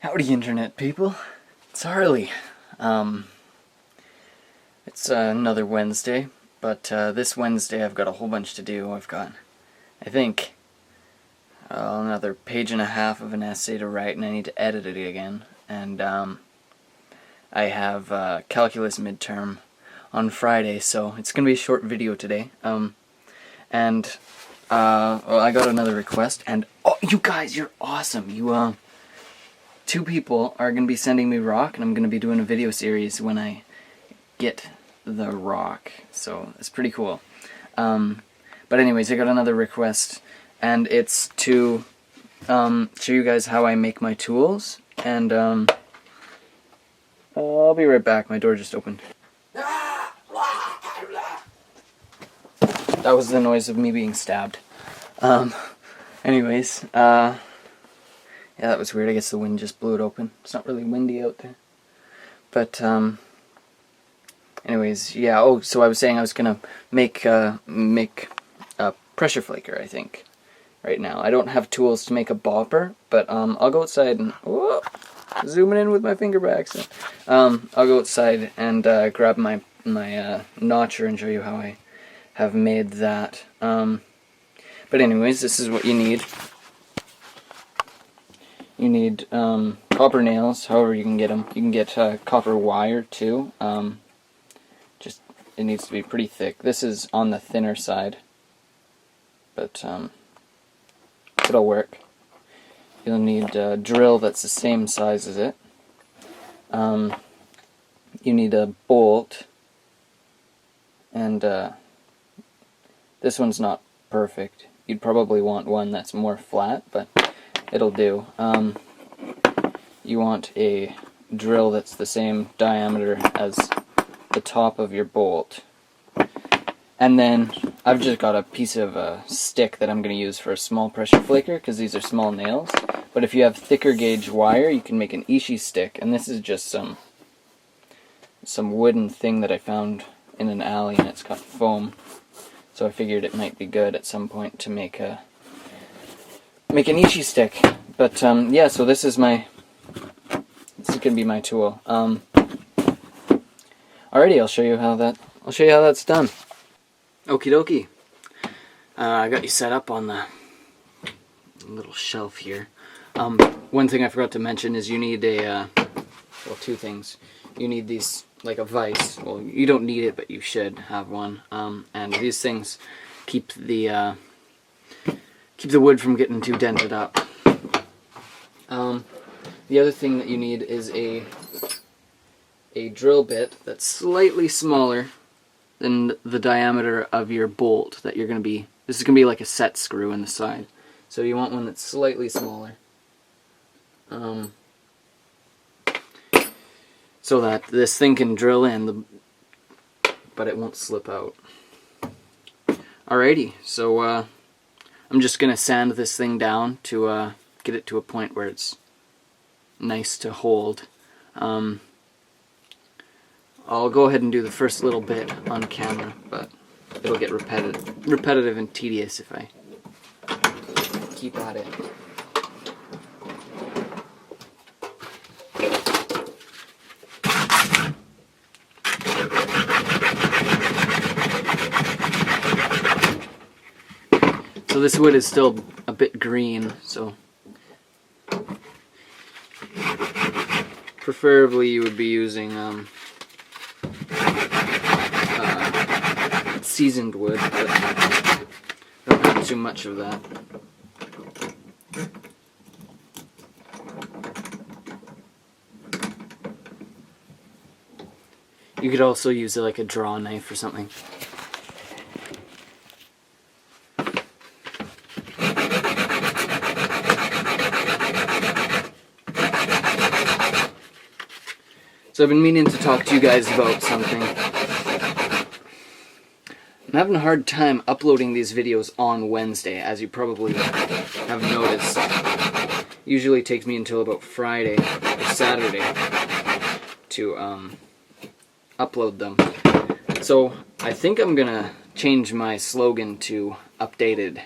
Howdy, internet people. It's Harley. It's another Wednesday, but this Wednesday I've got a whole bunch to do. I've got, I think, another page and a half of an essay to write, and I need to edit it again. And I have calculus midterm on Friday, so it's gonna be a short video today. Well, I got another request, and oh, you guys, you're awesome. You two people are going to be sending me rock, and I'm going to be doing a video series when I get the rock, so it's pretty cool. But anyways, I got another request, and it's to show you guys how I make my tools, and I'll be right back. My door just opened. That was the noise of me being stabbed. Anyways, yeah, that was weird. I guess the wind just blew it open. It's not really windy out there. But, anyways, yeah, oh, so I was saying I was gonna make a pressure flaker, I think, right now. I don't have tools to make a bopper, but, I'll go outside and, whoa, zooming in with my finger by accident. I'll go outside and, grab my notcher and show you how I have made that. But anyways, this is what you need. You need copper nails, however you can get them. You can get copper wire too. Just it needs to be pretty thick. This is on the thinner side, but it'll work. You'll need a drill that's the same size as it. You need a bolt, and this one's not perfect. You'd probably want one that's more flat, but it'll do. You want a drill that's the same diameter as the top of your bolt. And then I've just got a piece of a stick that I'm going to use for a small pressure flaker, because these are small nails. But if you have thicker gauge wire, you can make an ishi stick, and this is just some wooden thing that I found in an alley, and it's got foam. So I figured it might be good at some point to make an ishi stick. But yeah, so this is gonna be my tool. Alrighty, I'll show you how that's done. Okie dokie. I got you set up on the little shelf here. One thing I forgot to mention is you need well, two things. You need these, like a vise. Well, you don't need it, but you should have one. And these things keep the wood from getting too dented up. The other thing that you need is a drill bit that's slightly smaller than the diameter of your bolt that you're going to be... This is going to be like a set screw in the side. So you want one that's slightly smaller. So that this thing can drill in, but it won't slip out. Alrighty, so I'm just going to sand this thing down to get it to a point where it's nice to hold. I'll go ahead and do the first little bit on camera, but it'll get repetitive and tedious if I keep at it. So this wood is still a bit green, so preferably you would be using seasoned wood, but I don't have too much of that. You could also use like a draw knife or something. So I've been meaning to talk to you guys about something. I'm having a hard time uploading these videos on Wednesday, as you probably have noticed. Usually takes me until about Friday or Saturday to upload them. So I think I'm gonna change my slogan to updated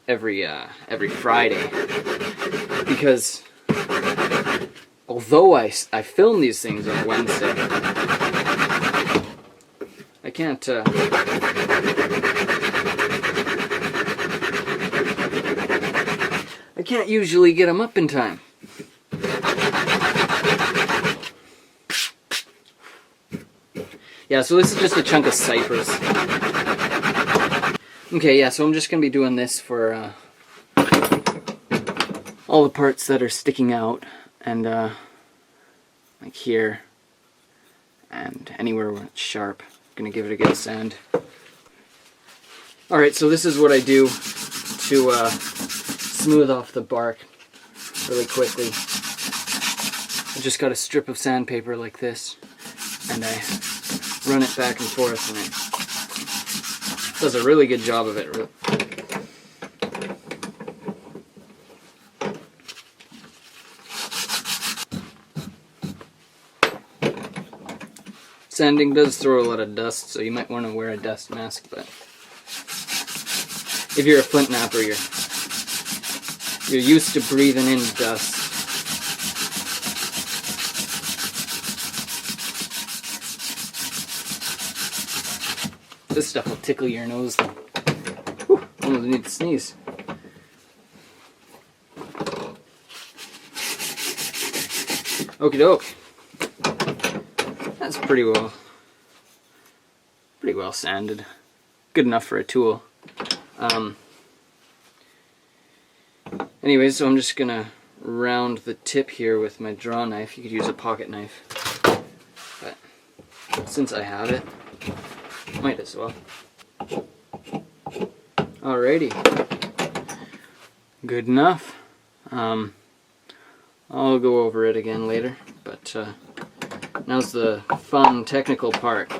every Friday, because although I film these things on Wednesday, I can't usually get them up in time. Yeah, so this is just a chunk of cypress. Okay, yeah, so I'm just going to be doing this for all the parts that are sticking out, and like here, and anywhere where it's sharp. I'm going to give it a good sand. Alright, so this is what I do to smooth off the bark really quickly. I just got a strip of sandpaper like this, and I run it back and forth, and it does a really good job of it. Sanding does throw a lot of dust, so you might want to wear a dust mask, but if you're a flint napper, you're used to breathing in dust. This stuff will tickle your nose. Whew, almost need to sneeze. Okie doke. That's pretty well sanded. Good enough for a tool. Anyways, so I'm just gonna round the tip here with my draw knife. You could use a pocket knife, but since I have it, might as well. Alrighty, good enough. I'll go over it again later, but now's the fun technical part.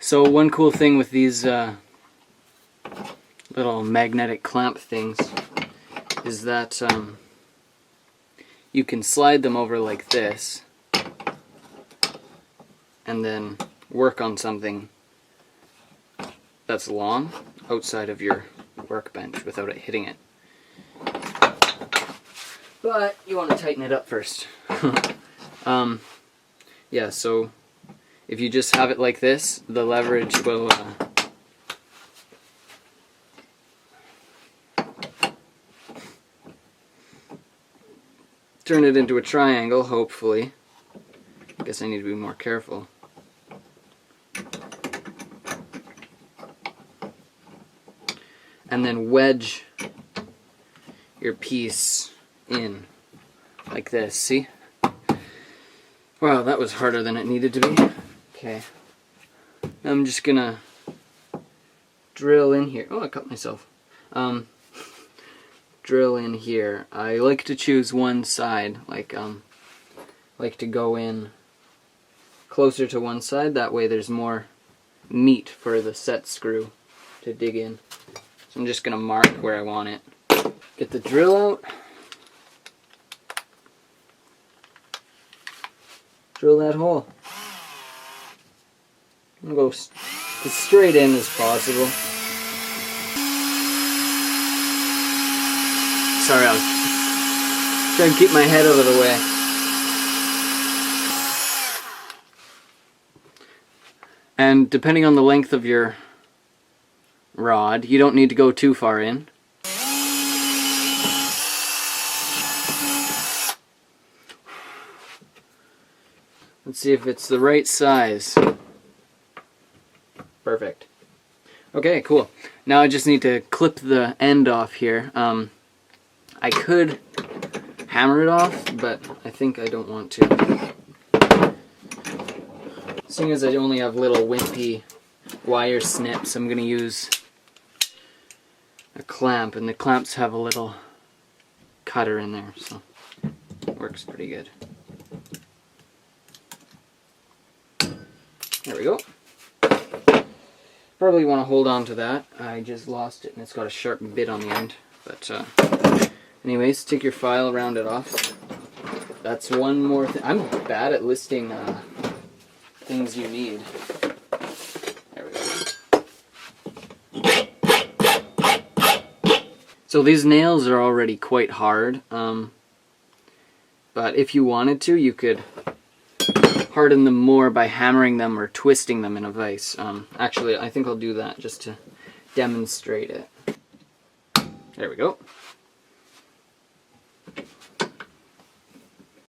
So one cool thing with these little magnetic clamp things is that you can slide them over like this and then work on something that's long outside of your workbench without it hitting it. But you want to tighten it up first. Yeah, so if you just have it like this, the leverage will turn it into a triangle, hopefully. I guess I need to be more careful. And then wedge your piece in like this, see? Wow, that was harder than it needed to be. Okay. I'm just gonna drill in here. Oh, I cut myself. Drill in here. I like to choose one side, like to go in closer to one side. That way there's more meat for the set screw to dig in. So I'm just gonna mark where I want it. Get the drill out. Drill that hole. I'm gonna go as straight in as possible. Sorry, I was trying to keep my head out of the way. And depending on the length of your rod, you don't need to go too far in. Let's see if it's the right size. Perfect. Okay, cool. Now I just need to clip the end off here. I could hammer it off, but I think I don't want to. Seeing as I only have little wimpy wire snips, I'm going to use a clamp, and the clamps have a little cutter in there, so it works pretty good. There we go. Probably want to hold on to that. I just lost it and it's got a sharp bit on the end. But anyways, take your file, round it off. That's one more thing. I'm bad at listing things you need. There we go. So these nails are already quite hard. But if you wanted to, you could harden them more by hammering them or twisting them in a vise. Actually, I think I'll do that just to demonstrate it. There we go.